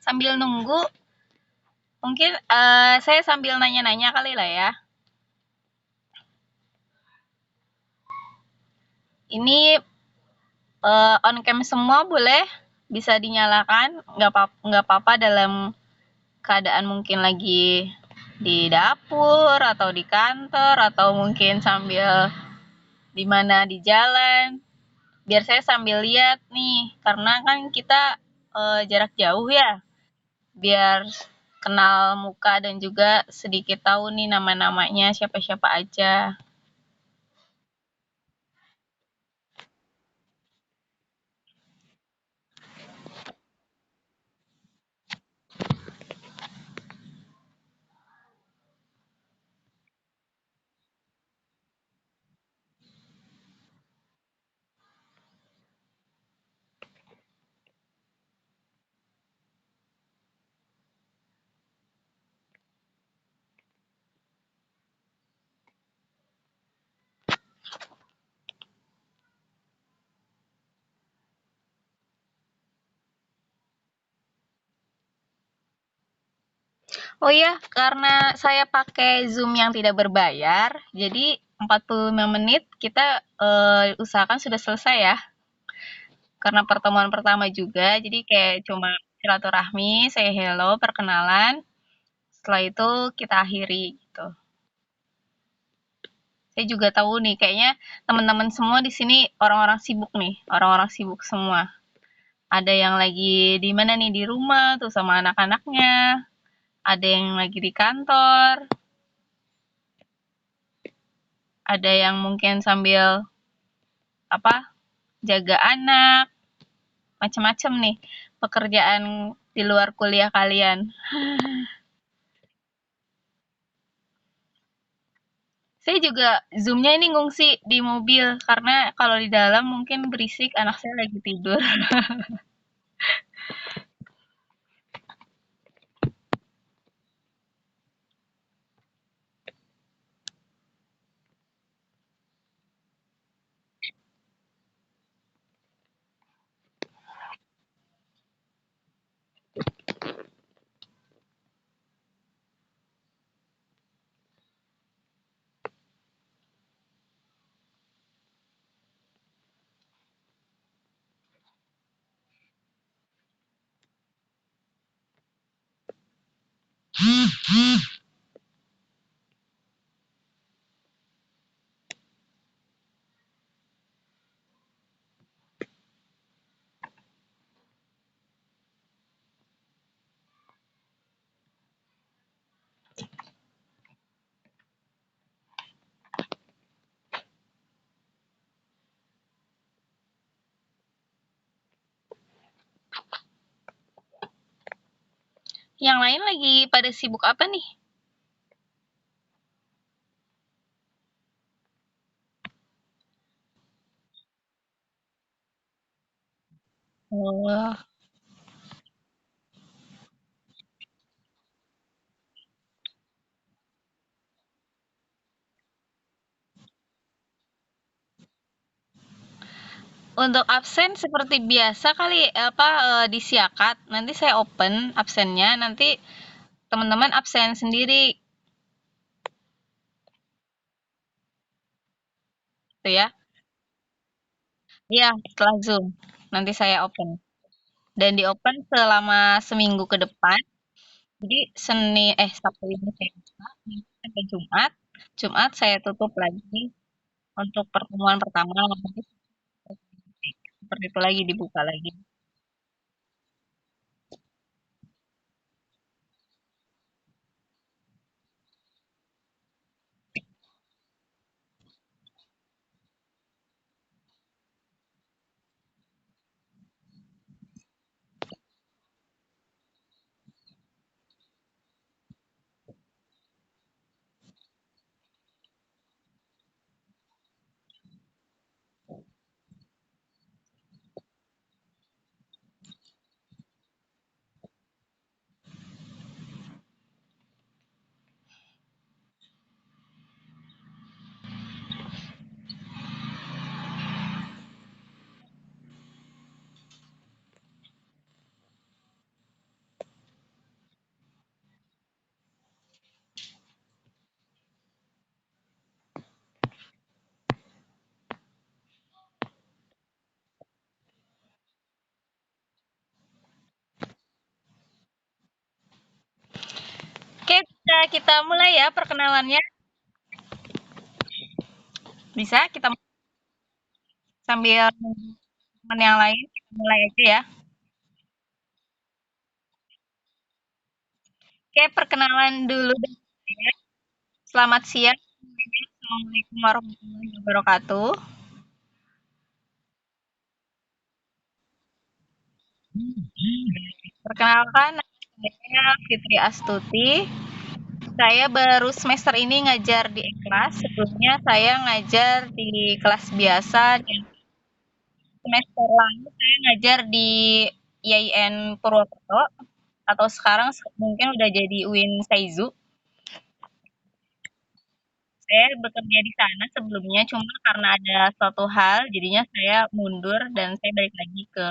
Sambil nunggu, mungkin saya sambil nanya-nanya kali lah ya. Ini on cam semua boleh? Bisa dinyalakan? Nggak apa-apa dalam keadaan mungkin lagi di dapur atau di kantor atau mungkin sambil di mana di jalan. Biar saya sambil lihat nih, karena kan kita jarak jauh ya. Biar kenal muka dan juga sedikit tahu nih nama-namanya siapa-siapa aja. Oh iya, karena saya pakai Zoom yang tidak berbayar, jadi 45 menit kita usahakan sudah selesai ya. Karena pertemuan pertama juga, jadi kayak cuma silaturahmi, saya hello, perkenalan. Setelah itu kita akhiri gitu. Saya juga tahu nih, kayaknya teman-teman semua di sini orang-orang sibuk nih, orang-orang sibuk semua. Ada yang lagi di mana nih, di rumah tuh sama anak-anaknya, ada yang lagi di kantor, ada yang mungkin sambil apa jaga anak, macam-macam nih pekerjaan di luar kuliah kalian. Saya juga zoomnya ini ngungsi di mobil karena kalau di dalam mungkin berisik anak saya lagi tidur. Yang lain lagi pada sibuk apa nih? Oh, untuk absen seperti biasa kali apa disiakat. Nanti saya open absennya, nanti teman-teman absen sendiri gitu ya. Iya, setelah Zoom. Nanti saya open. Dan di open selama seminggu ke depan. Jadi Sabtu ini saya buka, Minggu sampai Jumat. Jumat saya tutup lagi untuk pertemuan pertama, nanti seperti itu lagi dibuka lagi. kita mulai ya perkenalannya. Bisa kita sambil teman yang lain kita mulai aja ya. Oke, perkenalan dulu dari saya. Selamat siang semuanya. Assalamualaikum warahmatullahi wabarakatuh. Perkenalkan, nama saya Fitri Astuti. Saya baru semester ini ngajar di kelas. Sebelumnya saya ngajar di kelas biasa dan semester lalu saya ngajar di IAIN Purwokerto atau sekarang mungkin udah jadi UIN Saizu. Saya bekerja di sana sebelumnya, cuma karena ada suatu hal, jadinya saya mundur dan saya balik lagi ke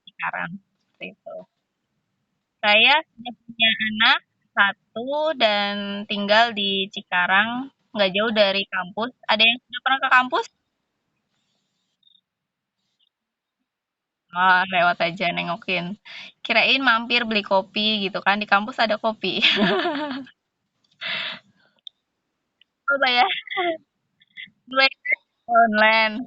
Cikarang. Seperti itu. Saya sudah punya anak satu dan tinggal di Cikarang, nggak jauh dari kampus. Ada yang sudah pernah ke kampus? Oh, lewat aja nengokin. Kirain mampir beli kopi gitu kan, di kampus ada kopi. Oh, bayar online.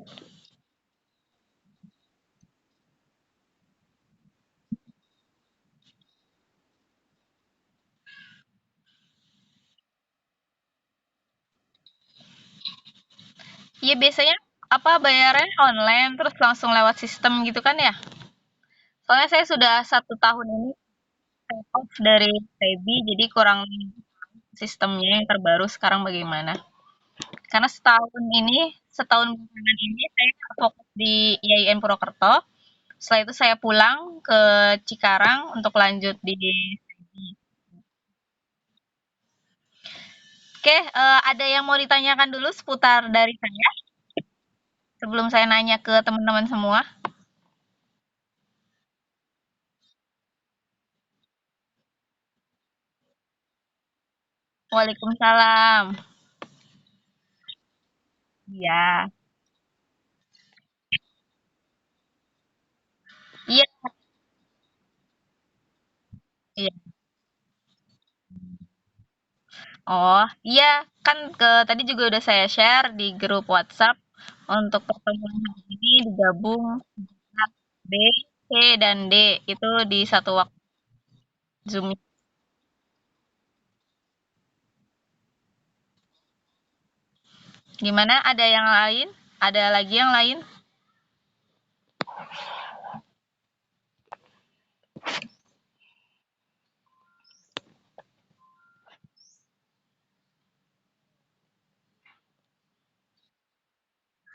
Iya, biasanya apa bayarnya online terus langsung lewat sistem gitu kan ya? Soalnya saya sudah 1 tahun ini off dari Feby, jadi kurang sistemnya yang terbaru sekarang bagaimana. Karena setahun belakangan ini saya fokus di IAIN Purwokerto. Setelah itu saya pulang ke Cikarang untuk lanjut di Oke, ada yang mau ditanyakan dulu seputar dari saya sebelum saya nanya ke teman-teman semua. Waalaikumsalam. Iya, iya, iya. Oh, iya, kan tadi juga udah saya share di grup WhatsApp untuk pertemuan hari ini digabung B, C, dan D itu di satu waktu Zoom. Gimana? Ada yang lain? Ada lagi yang lain?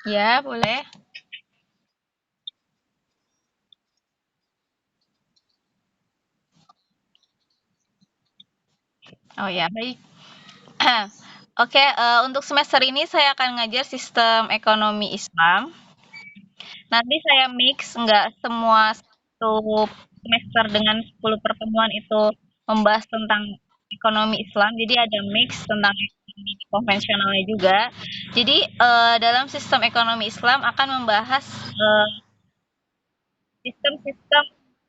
Ya, boleh. Oh ya, baik. Oke, untuk semester ini saya akan ngajar sistem ekonomi Islam. Nanti saya mix, nggak semua satu semester dengan 10 pertemuan itu membahas tentang ekonomi Islam. Jadi ada mix tentang ekonomi konvensionalnya juga. Jadi dalam sistem ekonomi Islam akan membahas sistem-sistem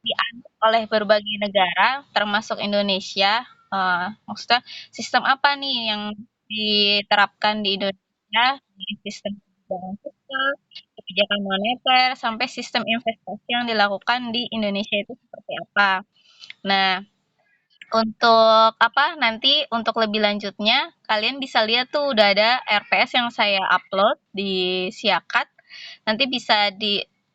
dianut oleh berbagai negara, termasuk Indonesia. Maksudnya sistem apa nih yang diterapkan di Indonesia, dari sistem kebijakan fiskal, kebijakan moneter, sampai sistem investasi yang dilakukan di Indonesia itu seperti apa. Nah, untuk apa nanti untuk lebih lanjutnya kalian bisa lihat tuh udah ada RPS yang saya upload di Siakat. Nanti bisa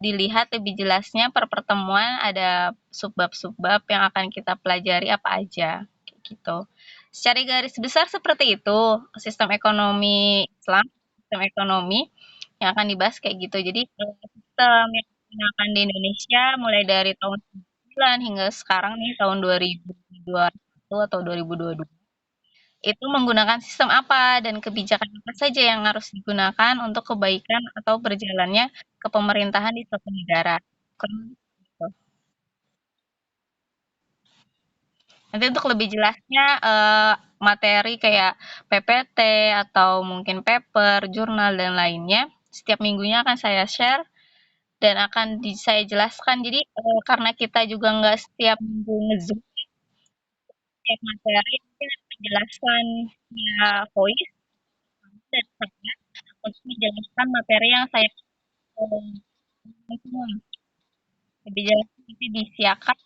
dilihat lebih jelasnya per pertemuan ada subbab-subbab yang akan kita pelajari apa aja kayak gitu. Secara garis besar seperti itu sistem ekonomi Islam, sistem ekonomi yang akan dibahas kayak gitu. Jadi sistem yang digunakan di Indonesia mulai dari tahun 9 hingga sekarang nih tahun 2021 atau 2022 itu menggunakan sistem apa dan kebijakan apa saja yang harus digunakan untuk kebaikan atau berjalannya kepemerintahan di suatu negara. Kurang lebih gitu. Nanti untuk lebih jelasnya materi kayak PPT atau mungkin paper, jurnal dan lainnya setiap minggunya akan saya share dan akan saya jelaskan. Jadi karena kita juga nggak setiap minggu nge-zoom setiap materi, penjelasannya voice dan saya untuk menjelaskan materi yang saya semua. Lebih jelas nanti disiapkan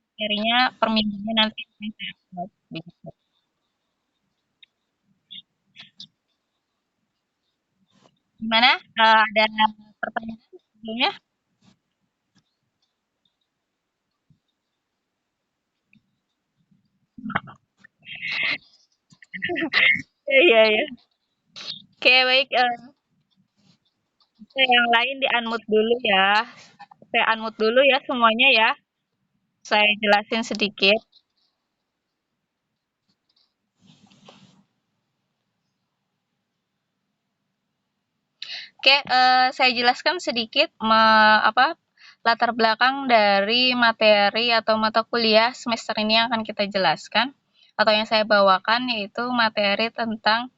materinya per minggunya nanti akan saya upload begitu. Gimana? Ada pertanyaan sebelumnya? Iya, iya. Oke, baik. Yang lain di-unmute dulu ya. Saya unmute dulu ya semuanya ya. Saya jelasin sedikit. Oke, saya jelaskan sedikit latar belakang dari materi atau mata kuliah semester ini yang akan kita jelaskan atau yang saya bawakan yaitu materi tentang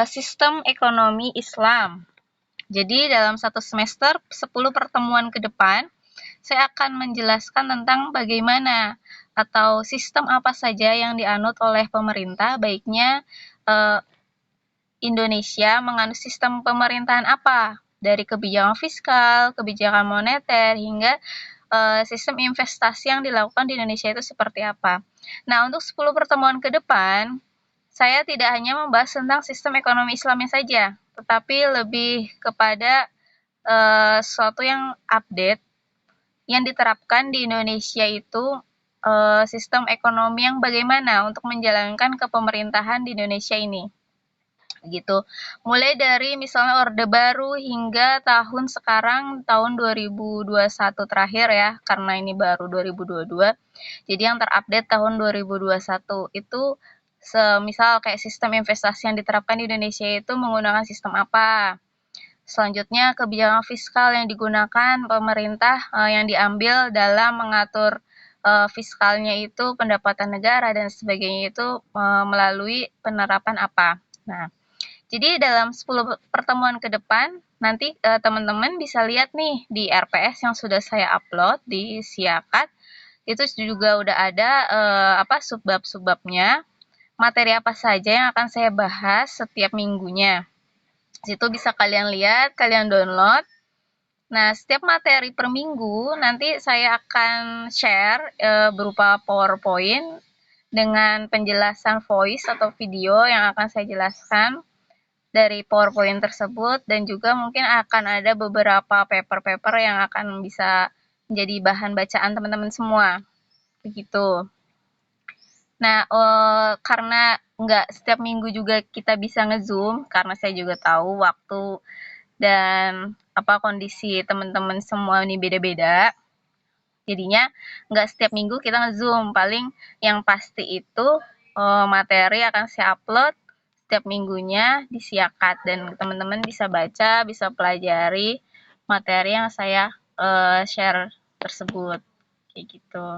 sistem ekonomi Islam. Jadi dalam satu semester 10 pertemuan ke depan saya akan menjelaskan tentang bagaimana atau sistem apa saja yang dianut oleh pemerintah, baiknya Indonesia menganut sistem pemerintahan apa, dari kebijakan fiskal, kebijakan moneter, hingga sistem investasi yang dilakukan di Indonesia itu seperti apa. Nah, untuk 10 pertemuan ke depan, saya tidak hanya membahas tentang sistem ekonomi Islamnya saja, tetapi lebih kepada sesuatu yang update yang diterapkan di Indonesia itu sistem ekonomi yang bagaimana untuk menjalankan kepemerintahan di Indonesia ini gitu. Mulai dari misalnya Orde Baru hingga tahun sekarang tahun 2021 terakhir ya, karena ini baru 2022. Jadi yang terupdate tahun 2021 itu semisal kayak sistem investasi yang diterapkan di Indonesia itu menggunakan sistem apa. Selanjutnya kebijakan fiskal yang digunakan pemerintah yang diambil dalam mengatur fiskalnya itu pendapatan negara dan sebagainya itu melalui penerapan apa. Nah, jadi dalam 10 pertemuan ke depan, nanti teman-teman bisa lihat nih di RPS yang sudah saya upload di Siakat, itu juga udah ada subbab-subbabnya, materi apa saja yang akan saya bahas setiap minggunya. Situ bisa kalian lihat, kalian download. Nah, setiap materi per minggu nanti saya akan share berupa PowerPoint dengan penjelasan voice atau video yang akan saya jelaskan dari PowerPoint tersebut dan juga mungkin akan ada beberapa paper-paper yang akan bisa menjadi bahan bacaan teman-teman semua. Begitu. Nah, karena nggak setiap minggu juga kita bisa nge-zoom, karena saya juga tahu waktu dan kondisi teman-teman semua ini beda-beda. Jadinya nggak setiap minggu kita nge-zoom, paling yang pasti itu materi akan saya upload setiap minggunya di Siakat dan teman-teman bisa baca, bisa pelajari materi yang saya share tersebut. Kayak gitu.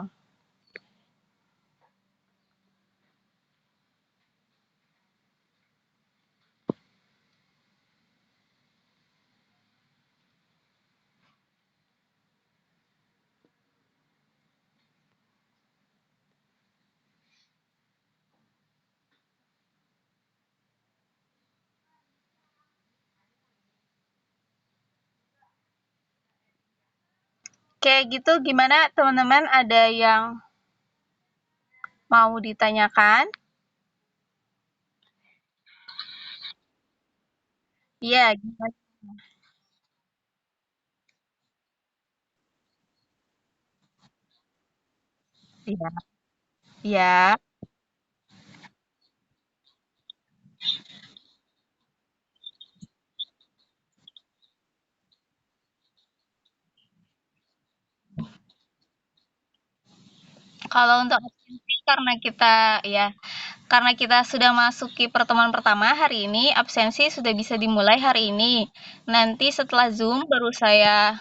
Kayak gitu gimana teman-teman, ada yang mau ditanyakan? Iya, gimana? Iya. Iya. Kalau untuk absensi karena kita sudah masuki pertemuan pertama hari ini, absensi sudah bisa dimulai hari ini. Nanti setelah Zoom baru saya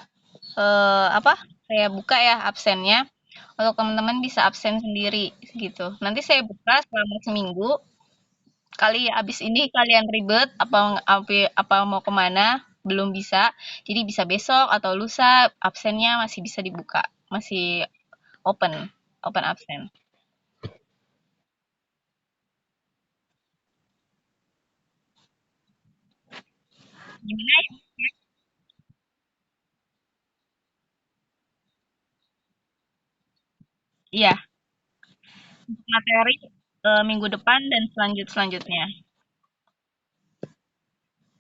eh, apa? Saya buka ya absennya untuk teman-teman bisa absen sendiri gitu. Nanti saya buka selama seminggu. Kali abis ini kalian ribet apa mau kemana belum bisa. Jadi bisa besok atau lusa absennya masih bisa dibuka, masih open open absen. Gimana ya? Iya, materi minggu depan dan selanjutnya.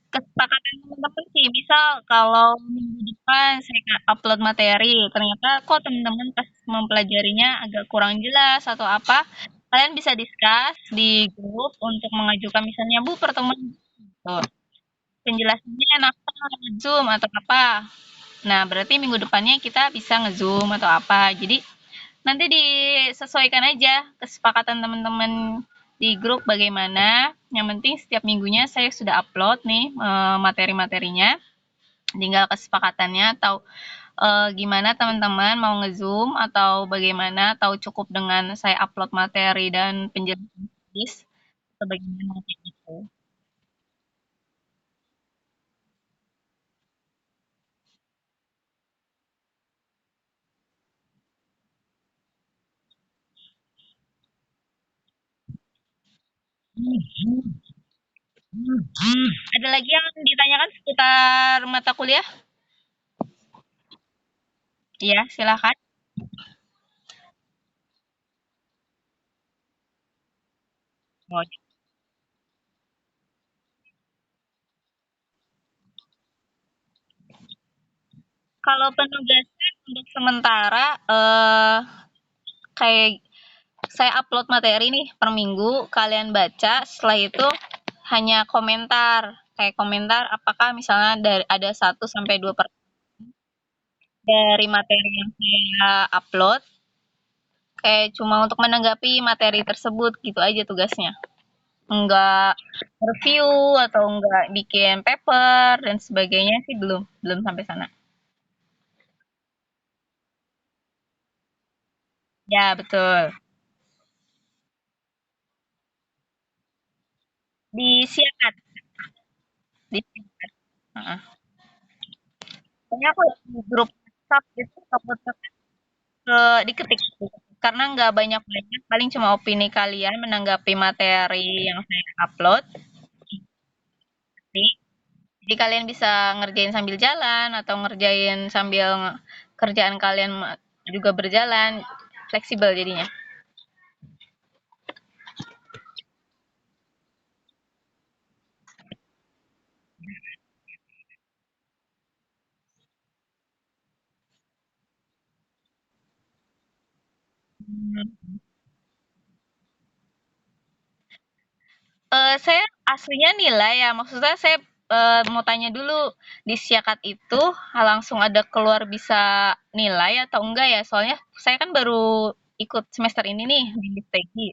Kesepakatan teman-teman sih, misal kalau minggu depan saya upload materi, ternyata kok teman-teman pas mempelajarinya agak kurang jelas atau apa, kalian bisa discuss di grup untuk mengajukan misalnya, Bu, pertemuan gitu. Penjelasannya enakan lewat Zoom atau apa. Nah, berarti minggu depannya kita bisa nge-Zoom atau apa. Jadi, nanti disesuaikan aja kesepakatan teman-teman di grup bagaimana. Yang penting setiap minggunya saya sudah upload nih materi-materinya. Tinggal kesepakatannya atau gimana teman-teman mau nge-zoom atau bagaimana, atau cukup dengan saya upload materi dan penjelasan tulis atau bagaimana kayak gitu. Ada lagi yang ditanyakan seputar mata kuliah? Iya, silakan. Oh, kalau penugasan untuk sementara kayak saya upload materi nih per minggu, kalian baca, setelah itu hanya komentar. Kayak komentar apakah misalnya dari ada 1 sampai 2 dari materi yang saya upload, kayak cuma untuk menanggapi materi tersebut gitu aja tugasnya. Enggak review atau enggak bikin paper dan sebagainya sih belum, belum sampai sana. Ya, betul. Disiapkan, disiapkan. Heeh. Pokoknya kalau di grup WhatsApp itu takutnya diketik gitu. Karena nggak banyak-banyak, paling cuma opini kalian menanggapi materi yang saya upload. Jadi kalian bisa ngerjain sambil jalan atau ngerjain sambil kerjaan kalian juga berjalan, fleksibel jadinya. Saya aslinya nilai ya, maksudnya saya mau tanya dulu, di Siakat itu langsung ada keluar bisa nilai atau enggak ya? Soalnya saya kan baru ikut semester ini nih di STEGI.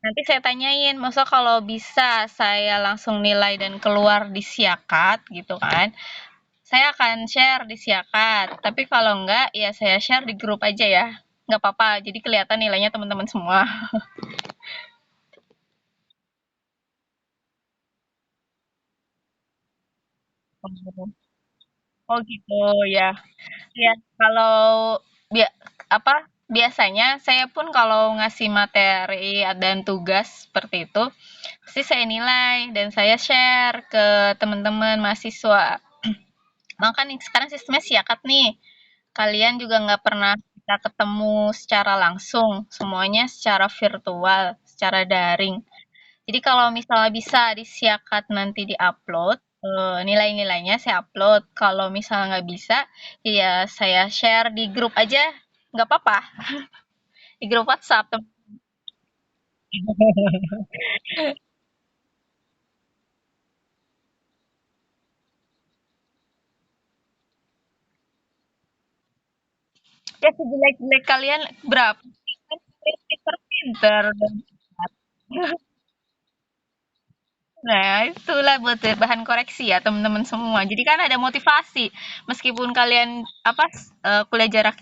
Nanti saya tanyain, masa kalau bisa saya langsung nilai dan keluar di Siakat gitu kan, saya akan share di Siakat. Tapi kalau enggak, ya saya share di grup aja ya. Nggak apa-apa, jadi kelihatan nilainya teman-teman semua. Oh gitu ya. Ya, kalau bia apa, biasanya saya pun kalau ngasih materi dan tugas seperti itu, pasti saya nilai dan saya share ke teman-teman mahasiswa. Makanya sekarang sistemnya siakat nih. Kalian juga nggak pernah kita ketemu secara langsung, semuanya secara virtual, secara daring. Jadi kalau misalnya bisa disiakat nanti di-upload, nilai-nilainya saya upload. Kalau misalnya nggak bisa, ya saya share di grup aja, nggak apa-apa. Di grup WhatsApp. Ya sejelek-jelek kalian berapa sih? Kan pinter-pinter. Nah, itulah buat bahan koreksi ya teman-teman semua. Jadi kan ada motivasi. Meskipun kalian apa kuliah jarak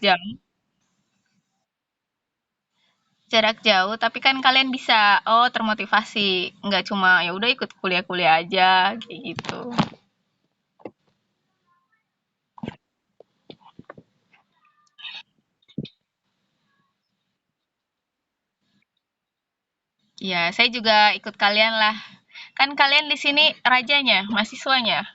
jauh, tapi kan kalian bisa oh termotivasi, nggak cuma ya udah ikut kuliah-kuliah aja kayak gitu. Ya, saya juga ikut kalian lah. Kan kalian di sini rajanya, mahasiswanya.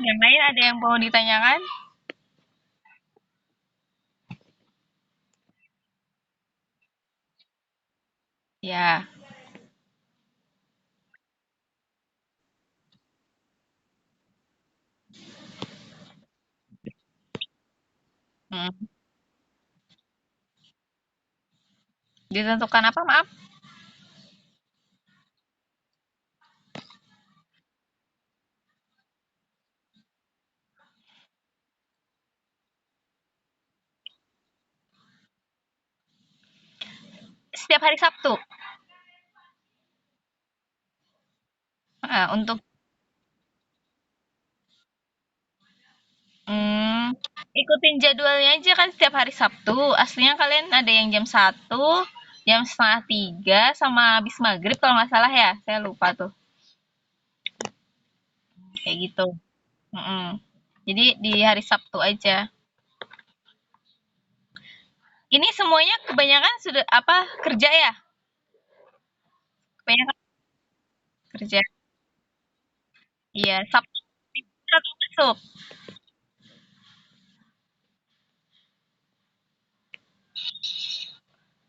Yang lain ada yang mau ditanyakan? Ya. Hmm. Ditentukan apa, maaf? Setiap hari Sabtu. Untuk hmm, ikutin jadwalnya aja kan setiap hari Sabtu. Aslinya kalian ada yang jam 1, jam 2:30, sama habis maghrib kalau nggak salah ya. Saya lupa tuh. Kayak gitu. Mm-mm. Jadi di hari Sabtu aja. Ini semuanya kebanyakan sudah apa kerja ya? Kebanyakan kerja. Iya, Sabtu atau masuk.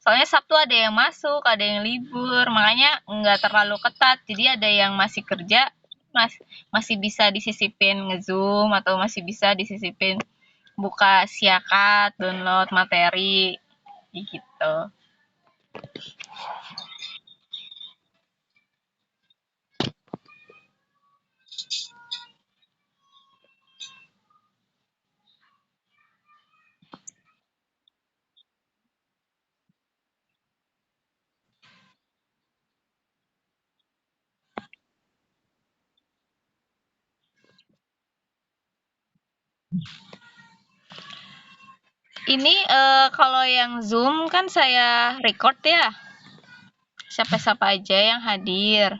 Soalnya Sabtu ada yang masuk, ada yang libur, makanya nggak terlalu ketat. Jadi ada yang masih kerja, mas masih bisa disisipin nge-zoom atau masih bisa disisipin buka siakat, download materi, gitu. Ini kalau yang Zoom kan saya record ya, siapa-siapa aja yang hadir.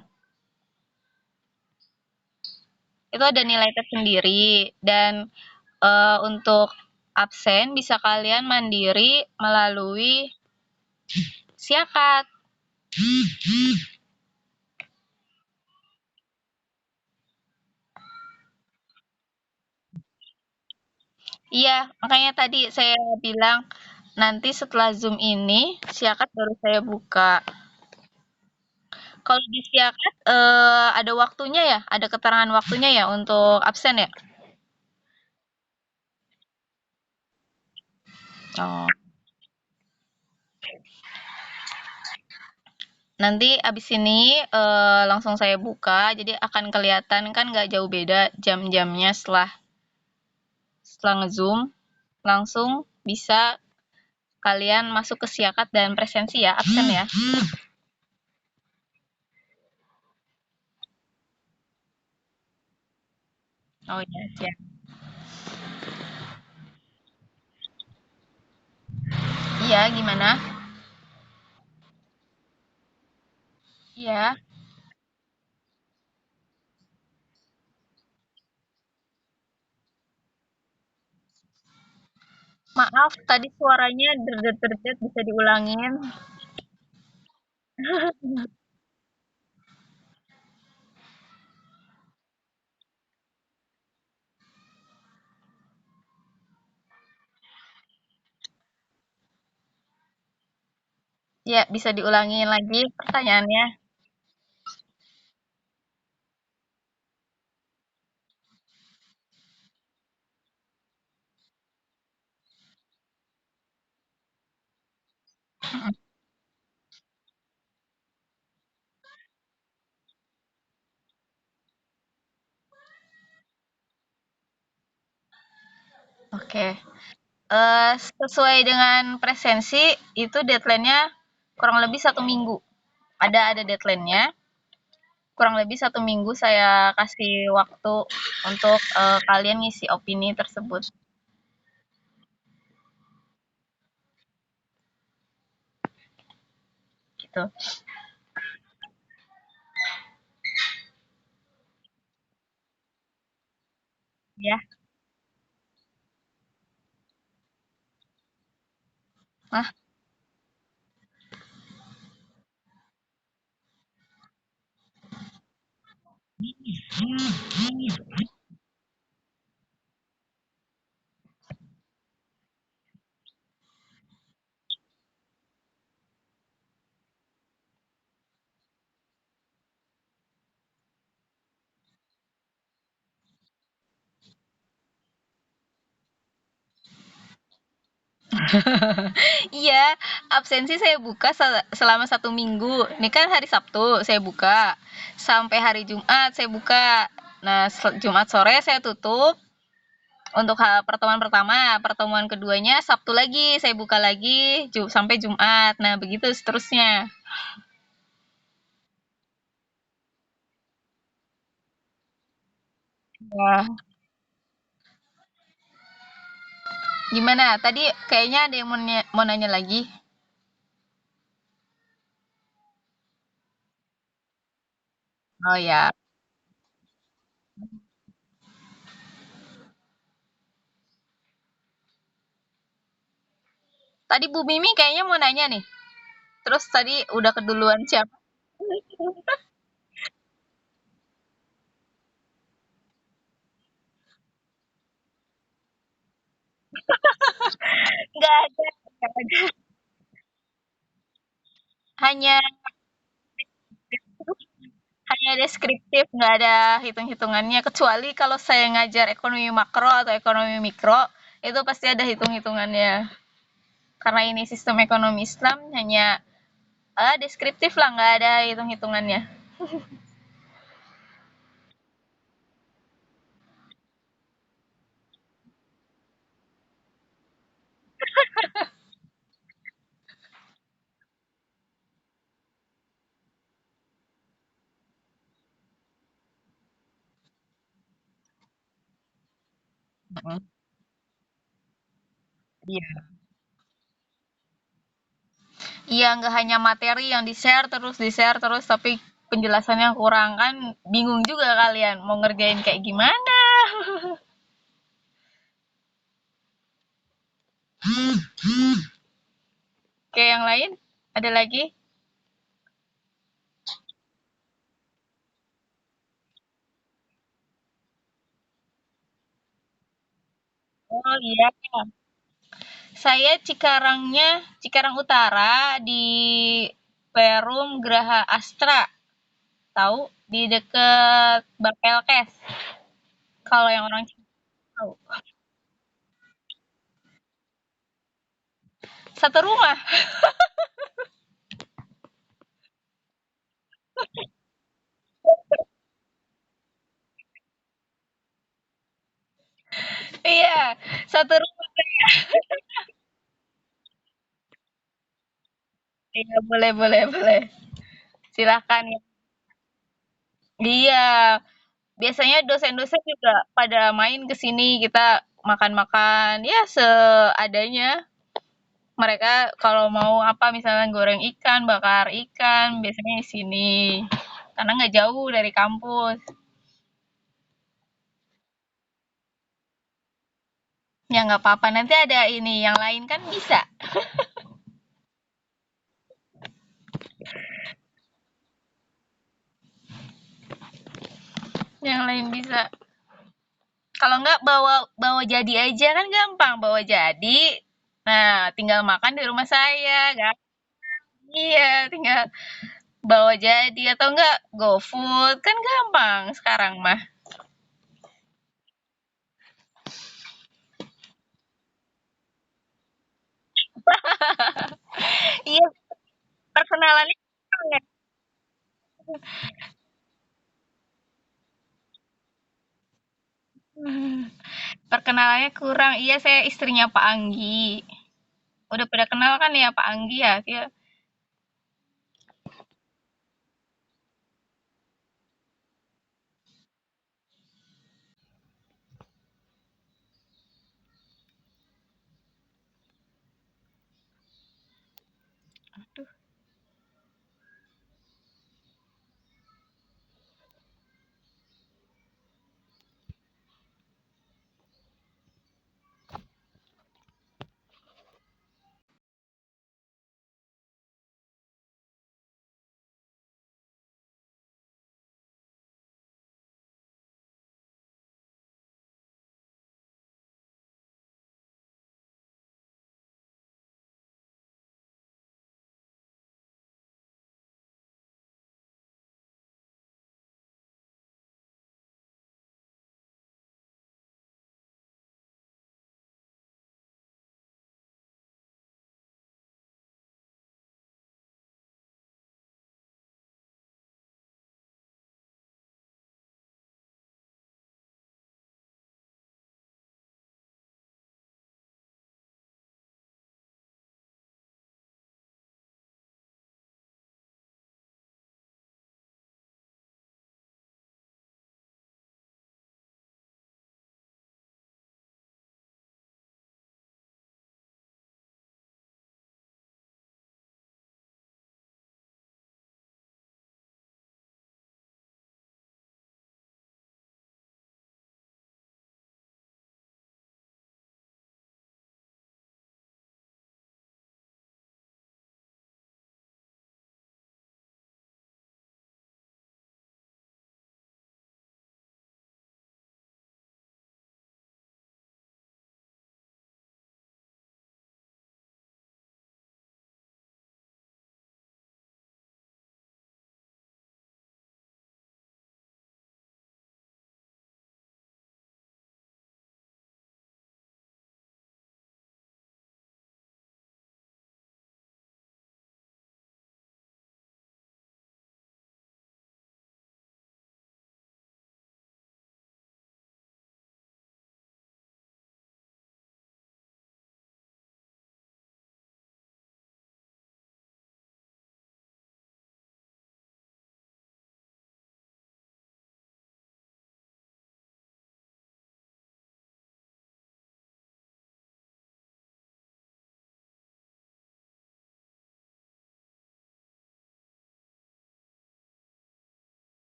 Itu ada nilai tersendiri dan untuk absen bisa kalian mandiri melalui siakat. Iya, makanya tadi saya bilang nanti setelah Zoom ini siakat baru saya buka. Kalau di siakat ada waktunya ya, ada keterangan waktunya ya untuk absen ya? Oh. Nanti abis ini langsung saya buka, jadi akan kelihatan kan nggak jauh beda jam-jamnya setelah nge-zoom, langsung bisa kalian masuk ke siakat dan presensi ya, absen ya. Oh iya, siap. Iya, gimana? Iya, maaf tadi suaranya derdet-derdet, bisa diulangin? Ya, bisa diulangin lagi pertanyaannya. Oke. Sesuai dengan presensi, itu deadline-nya kurang lebih 1 minggu. Ada deadline-nya. Kurang lebih 1 minggu saya kasih waktu untuk kalian ngisi opini tersebut. Gitu. Ya. Nah, Iya, absensi saya buka selama 1 minggu. Ini kan hari Sabtu saya buka, sampai hari Jumat saya buka. Nah, Jumat sore saya tutup untuk pertemuan pertama. Pertemuan keduanya Sabtu lagi saya buka lagi, sampai Jumat. Nah, begitu seterusnya. Ya. Gimana? Tadi kayaknya ada yang mau nanya lagi. Oh ya. Tadi Bu Mimi kayaknya mau nanya nih. Terus tadi udah keduluan siapa? Nggak ada. Nggak ada. Hanya hanya deskriptif, nggak ada hitung-hitungannya. Kecuali kalau saya ngajar ekonomi makro atau ekonomi mikro, itu pasti ada hitung-hitungannya. Karena ini sistem ekonomi Islam, hanya deskriptif lah, nggak ada hitung-hitungannya. Mm. Iya. Iya, nggak hanya materi yang di-share terus, tapi penjelasannya kurang kan, bingung juga kalian mau ngerjain kayak gimana. Oke, yang lain? Ada lagi? Oh iya, saya Cikarang Utara di Perum Geraha Astra, tahu? Di deket Bapelkes. Kalau yang orang Cikarang tahu. Satu rumah. Iya, satu rumah. Iya, boleh, boleh, boleh. Silakan ya. Iya, biasanya dosen-dosen juga pada main ke sini, kita makan-makan ya seadanya. Mereka kalau mau apa misalnya goreng ikan, bakar ikan, biasanya di sini. Karena nggak jauh dari kampus. Ya nggak apa-apa, nanti ada ini yang lain kan bisa. Yang lain bisa. Kalau nggak bawa bawa jadi aja kan gampang bawa jadi. Nah, tinggal makan di rumah saya, kan? Iya, tinggal bawa jadi atau enggak GoFood kan gampang sekarang mah. Iya, perkenalannya kurang ya. Perkenalannya kurang. Iya, saya istrinya Pak Anggi. Udah pada kenal kan ya Pak Anggi ya? Dia